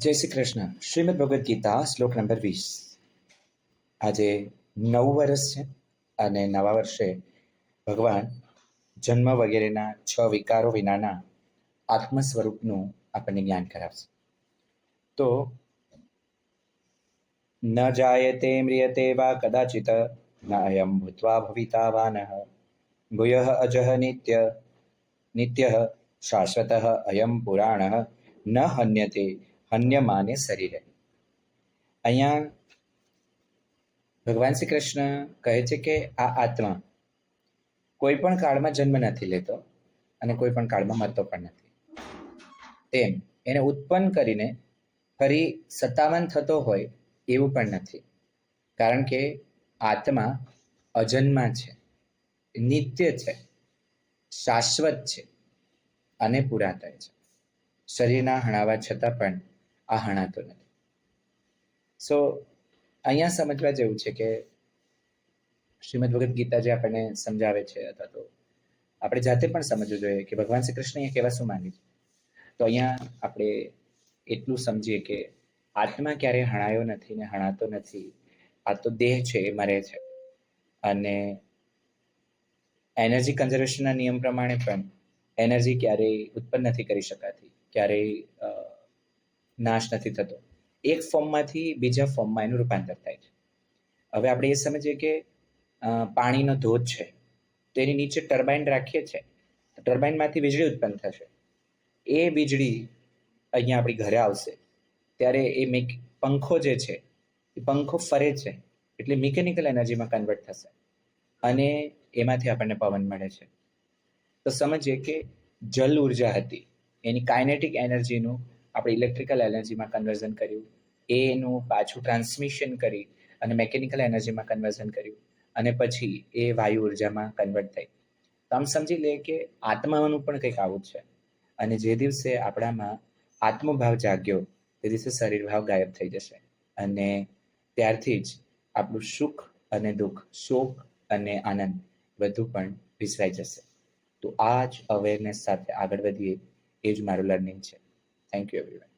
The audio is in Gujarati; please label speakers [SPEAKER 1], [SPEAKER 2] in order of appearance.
[SPEAKER 1] જય શ્રી કૃષ્ણ. શ્રીમદ ભગવદ્ ગીતા શ્લોક નંબર 20. આજે નવું વર્ષ છે અને નવા વર્ષે ભગવાન જન્મ વગેરેના 6 વિકારો વિનાના આત્મ સ્વરૂપનું આપણને જ્ઞાન કરાવશે. તો ન જાયતે મ્રિયતે વા કદાચિત ન અયમ ભૂત્વા ભવિતા વાનઃ ભૂયઃ અજઃ નિત્યઃ શાશ્વતઃ અયમ પુરાણઃ ન હન્યતે હન્યમાને શરીરે. અહીંયા ભગવાન શ્રી કૃષ્ણ કહે છે કે આ આત્મા કોઈ પણ કાળમાં જન્મ નથી લેતો અને કોઈ પણ કાળમાં મરતો પણ નથી. તેમ એને ઉત્પન્ન કરીને ફરી સત્તાવન થતો હોય એવું પણ નથી, કારણ કે આત્મા અજન્મા છે, નિત્ય છે, શાશ્વત છે અને પુરાતન છે. શરીરના હણાવા છતાં પણ આ હણાતો નથી. સો અહીંયા સમજવા જેવું છે કે શ્રીમદ ભગવદ્ ગીતા જે આપણને સમજાવે છે, અથવા તો આપણે જાતે પણ સમજવું જોઈએ કે ભગવાન શ્રી કૃષ્ણ અહીંયા કેવા શું માંગે છે. તો અહીંયા આપણે એટલું સમજીએ કે આત્મા ક્યારેય હણાયો નથી ને હણાતો નથી. આ તો દેહ છે, એ મરે છે, અને એનર્જી કન્ઝર્વેશનના નિયમ પ્રમાણે પણ એનર્જી ક્યારેય ઉત્પન્ન નથી કરી શકાતી, ક્યારેય નાશ નથી થતો. એક ફોર્મમાંથી બીજા ફોર્મમાં એનું રૂપાંતર થાય છે. હવે આપણે એ સમજીએ કે પાણીનો ધોધ છે, તેની નીચે ટર્બાઇન રાખીએ છીએ, તો ટર્બાઇનમાંથી વીજળી ઉત્પન્ન થશે. એ વીજળી અહીંયા આપણી ઘરે આવશે ત્યારે એ પંખો જે છે એ પંખો ફરે છે, એટલે મિકેનિકલ એનર્જીમાં કન્વર્ટ થશે અને એમાંથી આપણને પવન મળે છે. તો સમજીએ કે જલ ઉર્જા હતી, એની કાઇનેટિક એનર્જીનું આપણે ઇલેક્ટ્રિકલ એનર્જીમાં કન્વર્ઝન કર્યું, એનું પાછું ટ્રાન્સમિશન કરી અને મેકેનિકલ એનર્જીમાં કન્વર્ઝન કર્યું, અને પછી એ વાયુ ઉર્જામાં કન્વર્ટ થઈ. તો આમ સમજી લે કે આત્માનું પણ કંઈક આવું છે. અને જે દિવસે આપણામાં આત્મભાવ જાગ્યો તે દિવસે શરીર ભાવ ગાયબ થઈ જશે, અને ત્યારથી જ આપણું સુખ અને દુઃખ, શોક અને આનંદ બધું પણ વિસરાઈ જશે. તો આ જ અવેરનેસ સાથે આગળ વધીએ, એ જ મારું લર્નિંગ છે. Thank you everyone.